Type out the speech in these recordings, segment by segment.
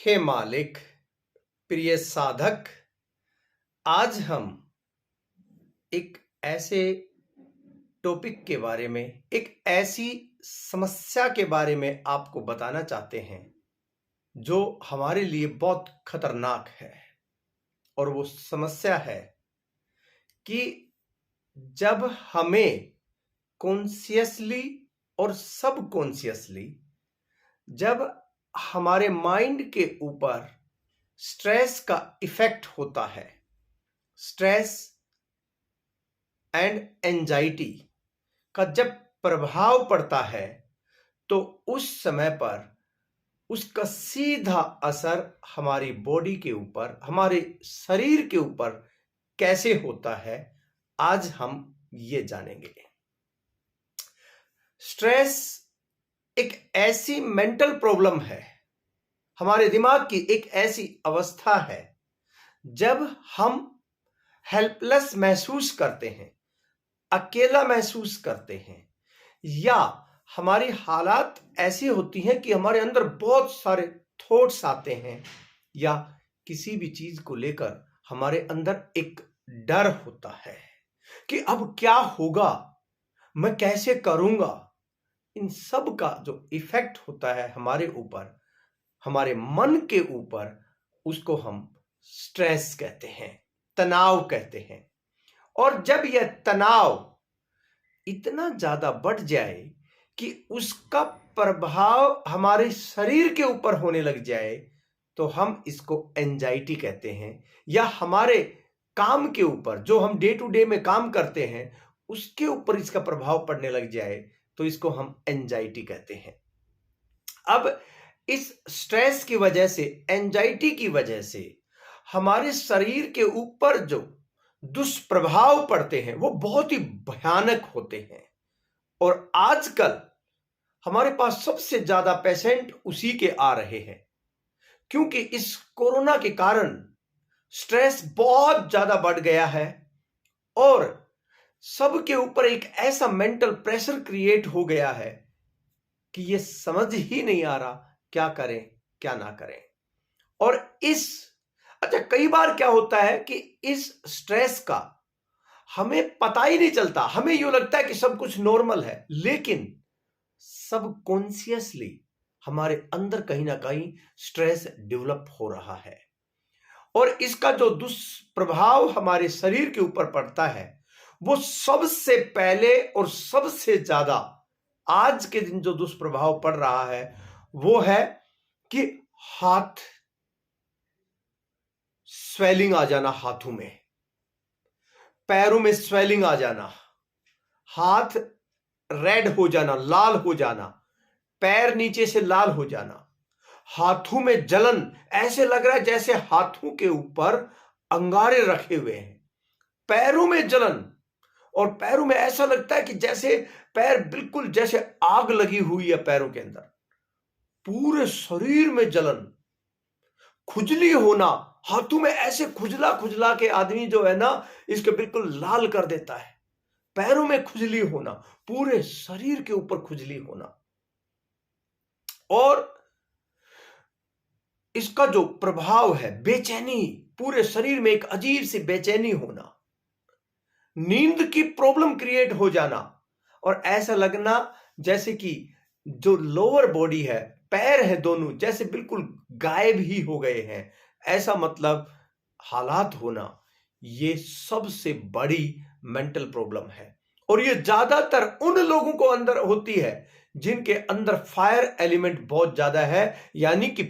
हे मालिक, प्रिय साधक, आज हम एक ऐसे टॉपिक के बारे में, एक ऐसी समस्या के बारे में आपको बताना चाहते हैं जो हमारे लिए बहुत खतरनाक है। और वो समस्या है कि जब हमें कॉन्शियसली और सबकॉन्शियसली जब हमारे माइंड के ऊपर स्ट्रेस का इफेक्ट होता है, स्ट्रेस एंड एंजाइटी का जब प्रभाव पड़ता है, तो उस समय पर उसका सीधा असर हमारी बॉडी के ऊपर, हमारे शरीर के ऊपर कैसे होता है, आज हम ये जानेंगे। स्ट्रेस एक ऐसी मेंटल प्रॉब्लम है, हमारे दिमाग की एक ऐसी अवस्था है जब हम हेल्पलेस महसूस करते हैं, अकेला महसूस करते हैं, या हमारी हालात ऐसी होती हैं कि हमारे अंदर बहुत सारे थॉट्स आते हैं, या किसी भी चीज को लेकर हमारे अंदर एक डर होता है कि अब क्या होगा, मैं कैसे करूंगा। इन सब का जो इफेक्ट होता है हमारे ऊपर, हमारे मन के ऊपर, उसको हम स्ट्रेस कहते हैं, तनाव कहते हैं। और जब यह तनाव इतना ज्यादा बढ़ जाए कि उसका प्रभाव हमारे शरीर के ऊपर होने लग जाए, तो हम इसको एंजाइटी कहते हैं। या हमारे काम के ऊपर, जो हम डे टू डे में काम करते हैं, उसके ऊपर इसका प्रभाव पड़ने लग जाए, तो इसको हम एंजाइटी कहते हैं। अब इस स्ट्रेस की वजह से, एंजाइटी की वजह से हमारे शरीर के ऊपर जो दुष्प्रभाव पड़ते हैं वो बहुत ही भयानक होते हैं। और आजकल हमारे पास सबसे ज्यादा पेशेंट उसी के आ रहे हैं, क्योंकि इस कोरोना के कारण स्ट्रेस बहुत ज्यादा बढ़ गया है और सबके ऊपर एक ऐसा मेंटल प्रेशर क्रिएट हो गया है कि ये समझ ही नहीं आ रहा क्या करें क्या ना करें। और कई बार क्या होता है कि इस स्ट्रेस का हमें पता ही नहीं चलता, हमें यूं लगता है कि सब कुछ नॉर्मल है, लेकिन सबकॉन्शियसली हमारे अंदर कहीं ना कहीं स्ट्रेस डेवलप हो रहा है। और इसका जो दुष्प्रभाव हमारे शरीर के ऊपर पड़ता है, वो सबसे पहले और सबसे ज्यादा आज के दिन जो दुष्प्रभाव पड़ रहा है वो है कि हाथ स्वेलिंग आ जाना, हाथों में, पैरों में स्वेलिंग आ जाना, हाथ रेड हो जाना, लाल हो जाना, पैर नीचे से लाल हो जाना, हाथों में जलन, ऐसे लग रहा है जैसे हाथों के ऊपर अंगारे रखे हुए हैं, पैरों में जलन, और पैरों में ऐसा लगता है कि जैसे पैर बिल्कुल जैसे आग लगी हुई है पैरों के अंदर, पूरे शरीर में जलन, खुजली होना, हाथों में ऐसे खुजला खुजला के आदमी जो है ना इसको बिल्कुल लाल कर देता है, पैरों में खुजली होना, पूरे शरीर के ऊपर खुजली होना, और इसका जो प्रभाव है बेचैनी, पूरे शरीर में एक अजीब सी बेचैनी होना, नींद की प्रॉब्लम क्रिएट हो जाना, और ऐसा लगना जैसे कि जो लोअर बॉडी है, पैर है दोनों, जैसे बिल्कुल गायब ही हो गए हैं, ऐसा मतलब हालात होना। ये सबसे बड़ी मेंटल प्रॉब्लम है। और ये ज्यादातर उन लोगों को अंदर होती है जिनके अंदर फायर एलिमेंट बहुत ज्यादा है, यानी कि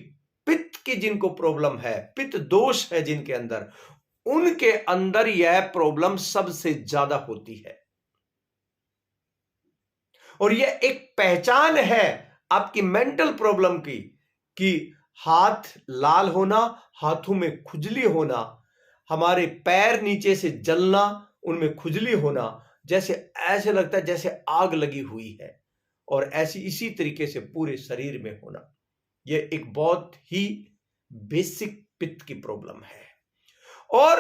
पित्त की जिनको प्रॉब्लम है, पित्त दोष है जिनके अंदर, उनके अंदर यह प्रॉब्लम सबसे ज्यादा होती है। और यह एक पहचान है आपकी मेंटल प्रॉब्लम की, कि हाथ लाल होना, हाथों में खुजली होना, हमारे पैर नीचे से जलना, उनमें खुजली होना, जैसे ऐसे लगता है जैसे आग लगी हुई है, और ऐसी इसी तरीके से पूरे शरीर में होना। यह एक बहुत ही बेसिक पित्त की प्रॉब्लम है। और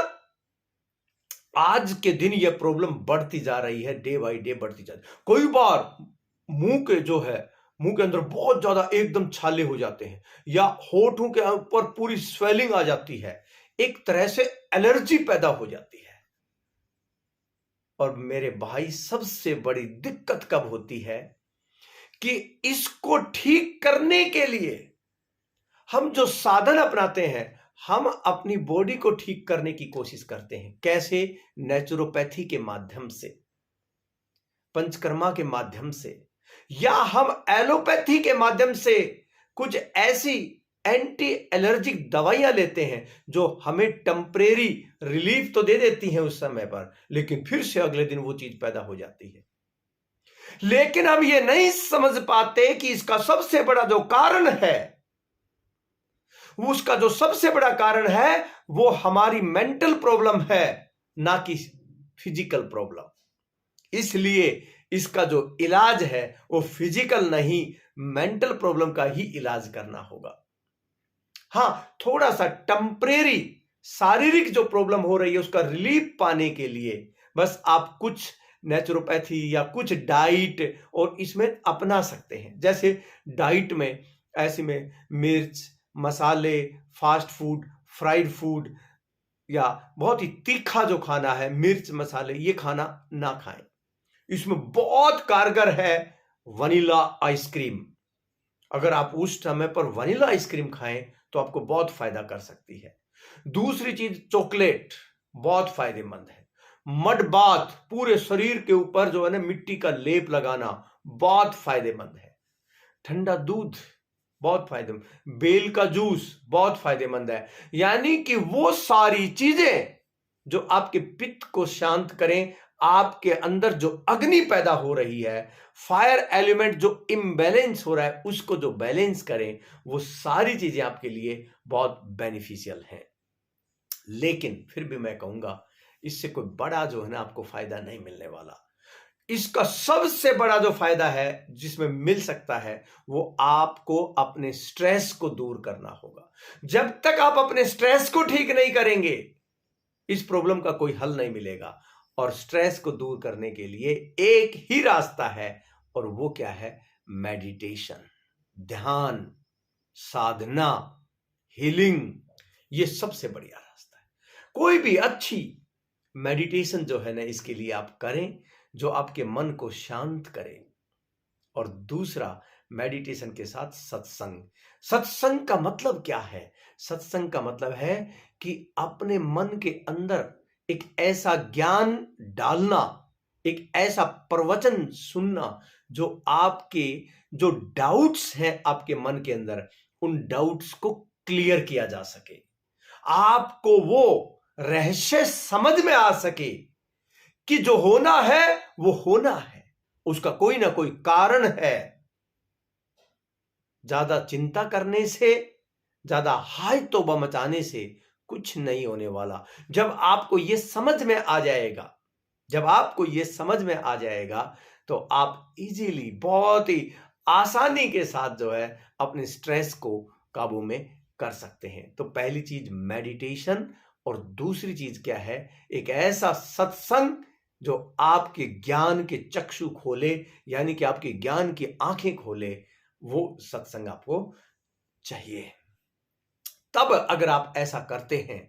आज के दिन यह प्रॉब्लम बढ़ती जा रही है, डे बाय डे बढ़ती जा रही है। कोई बार मुंह के जो है मुंह के अंदर बहुत ज्यादा एकदम छाले हो जाते हैं, या होठों के ऊपर पूरी स्वेलिंग आ जाती है, एक तरह से एलर्जी पैदा हो जाती है। और मेरे भाई, सबसे बड़ी दिक्कत कब होती है कि इसको ठीक करने के लिए हम जो साधन अपनाते हैं, हम अपनी बॉडी को ठीक करने की कोशिश करते हैं। कैसे? नेचुरोपैथी के माध्यम से, पंचकर्मा के माध्यम से, या हम एलोपैथी के माध्यम से कुछ ऐसी एंटी एलर्जिक दवाइयां लेते हैं जो हमें टेम्परेरी रिलीफ तो दे देती हैं उस समय पर, लेकिन फिर से अगले दिन वो चीज पैदा हो जाती है। लेकिन हम ये नहीं समझ पाते कि इसका सबसे बड़ा जो कारण है, उसका जो सबसे बड़ा कारण है वो हमारी मेंटल प्रॉब्लम है, ना कि फिजिकल प्रॉब्लम। इसलिए इसका जो इलाज है वो फिजिकल नहीं, मेंटल प्रॉब्लम का ही इलाज करना होगा। हां, थोड़ा सा टेम्परेरी शारीरिक जो प्रॉब्लम हो रही है उसका रिलीफ पाने के लिए बस आप कुछ नेचुरोपैथी या कुछ डाइट और इसमें अपना सकते हैं। जैसे डाइट में ऐसे में मिर्च, मसाले, फास्ट फूड, फ्राइड फूड, या बहुत ही तीखा जो खाना है, मिर्च, मसाले, ये खाना ना खाएं। इसमें बहुत कारगर है वनीला आइसक्रीम। अगर आप उस समय पर वनीला आइसक्रीम खाएं तो आपको बहुत फायदा कर सकती है। दूसरी चीज, चॉकलेट बहुत फायदेमंद है। मड बाथ, पूरे शरीर के ऊपर जो है ना मिट्टी का लेप लगाना, बहुत फायदेमंद है। ठंडा दूध बहुत फायदेमंद, बेल का जूस बहुत फायदेमंद है। यानी कि वो सारी चीजें जो आपके पित्त को शांत करें, आपके अंदर जो अग्नि पैदा हो रही है, फायर एलिमेंट जो इम्बैलेंस हो रहा है उसको जो बैलेंस करें, वो सारी चीजें आपके लिए बहुत बेनिफिशियल हैं। लेकिन फिर भी मैं कहूंगा इससे कोई बड़ा जो है ना आपको फायदा नहीं मिलने वाला। इसका सबसे बड़ा जो फायदा है जिसमें मिल सकता है वो आपको अपने स्ट्रेस को दूर करना होगा। जब तक आप अपने स्ट्रेस को ठीक नहीं करेंगे, इस प्रॉब्लम का कोई हल नहीं मिलेगा। और स्ट्रेस को दूर करने के लिए एक ही रास्ता है, और वो क्या है? मेडिटेशन, ध्यान, साधना, हीलिंग। ये सबसे बढ़िया रास्ता है। कोई भी अच्छी मेडिटेशन जो है ना, इसके लिए आप करें जो आपके मन को शांत करे। और दूसरा, मेडिटेशन के साथ सत्संग। सत्संग का मतलब क्या है? सत्संग का मतलब है कि अपने मन के अंदर एक ऐसा ज्ञान डालना, एक ऐसा प्रवचन सुनना जो आपके जो डाउट्स हैं आपके मन के अंदर, उन डाउट्स को क्लियर किया जा सके, आपको वो रहस्य समझ में आ सके कि जो होना है वो होना है, उसका कोई ना कोई कारण है। ज्यादा चिंता करने से, ज्यादा हाय तौबा मचाने से कुछ नहीं होने वाला। जब आपको यह समझ में आ जाएगा, जब आपको यह समझ में आ जाएगा तो आप इजीली, बहुत ही आसानी के साथ जो है अपने स्ट्रेस को काबू में कर सकते हैं। तो पहली चीज मेडिटेशन, और दूसरी चीज क्या है? एक ऐसा सत्संग जो आपके ज्ञान के चक्षु खोले, यानी कि आपके ज्ञान की आंखें खोले। वो सत्संग आपको चाहिए। तब अगर आप ऐसा करते हैं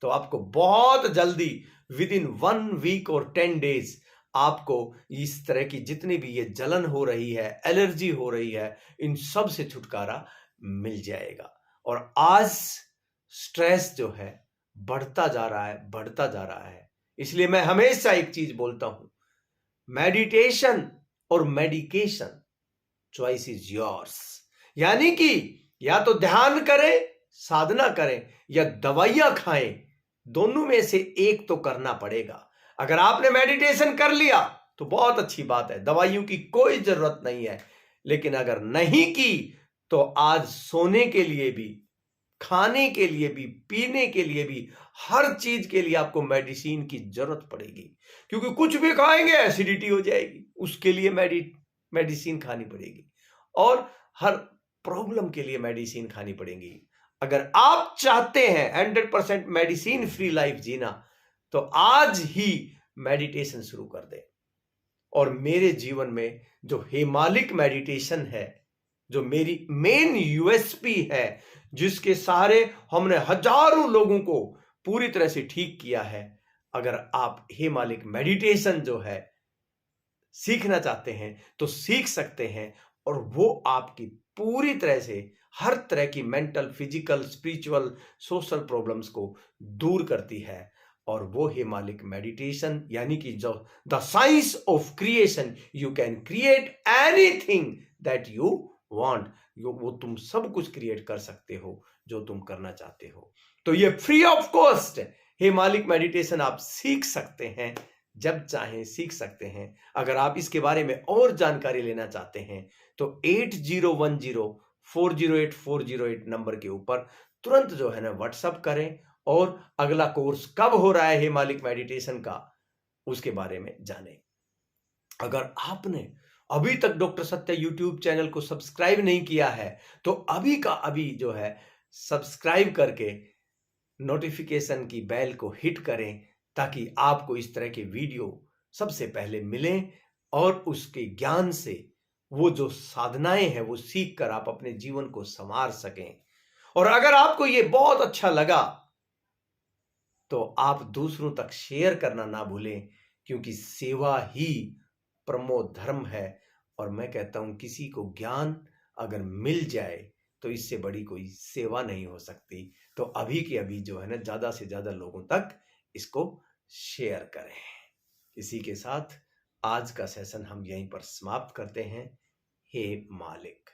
तो आपको बहुत जल्दी, विद इन 1 वीक और 10 डेज, आपको इस तरह की जितनी भी ये जलन हो रही है, एलर्जी हो रही है, इन सब से छुटकारा मिल जाएगा। और आज स्ट्रेस जो है बढ़ता जा रहा है, बढ़ता जा रहा है। इसलिए मैं हमेशा एक चीज बोलता हूं, मेडिटेशन और मेडिकेशन, चॉइस इज योर्स। यानी कि या तो ध्यान करें, साधना करें, या दवाइयां खाएं, दोनों में से एक तो करना पड़ेगा। अगर आपने मेडिटेशन कर लिया तो बहुत अच्छी बात है, दवाइयों की कोई जरूरत नहीं है। लेकिन अगर नहीं की तो आज सोने के लिए भी, खाने के लिए भी, पीने के लिए भी, हर चीज के लिए आपको मेडिसिन की जरूरत पड़ेगी। क्योंकि कुछ भी खाएंगे एसिडिटी हो जाएगी, उसके लिए मेडिसिन खानी पड़ेगी, और हर प्रॉब्लम के लिए मेडिसिन खानी पड़ेगी। अगर आप चाहते हैं 100% मेडिसिन फ्री लाइफ जीना, तो आज ही मेडिटेशन शुरू कर दें। और मेरे जीवन में जो हिमालिक मेडिटेशन है, जो मेरी मेन यूएसपी है, जिसके सहारे हमने हजारों लोगों को पूरी तरह से ठीक किया है। अगर आप हे मालिक मेडिटेशन जो है सीखना चाहते हैं तो सीख सकते हैं, और वो आपकी पूरी तरह से हर तरह की mental, physical, spiritual, social problems को दूर करती है। और वो हे मालिक मेडिटेशन यानी कि जो the science of creation, you can create anything that you want. वो तुम सब कुछ क्रिएट कर सकते हो जो तुम करना चाहते हो। तो ये फ्री ऑफ कॉस्ट हे मालिक मेडिटेशन आप सीख सकते हैं, जब चाहें सीख सकते हैं। अगर आप इसके बारे में और जानकारी लेना चाहते हैं तो 8010408408 नंबर के ऊपर तुरंत जो है ना व्हाट्सएप करें, और अगला कोर्स कब हो रहा है हे मालिक मेडिटेशन का, उसके बारे में जानें। अगर आपने अभी तक डॉक्टर सत्या यूट्यूब चैनल को सब्सक्राइब नहीं किया है तो अभी का अभी जो है सब्सक्राइब करके नोटिफिकेशन की बेल को हिट करें, ताकि आपको इस तरह के वीडियो सबसे पहले मिलें, और उसके ज्ञान से वो जो साधनाएं हैं वो सीख कर आप अपने जीवन को संवार सकें। और अगर आपको ये बहुत अच्छा लगा तो आप दूसरों तक शेयर करना ना भूलें, क्योंकि सेवा ही परमो धर्म है। और मैं कहता हूं किसी को ज्ञान अगर मिल जाए तो इससे बड़ी कोई सेवा नहीं हो सकती। तो अभी के अभी जो है ना ज्यादा से ज्यादा लोगों तक इसको शेयर करें। इसी के साथ आज का सेशन हम यहीं पर समाप्त करते हैं। हे मालिक।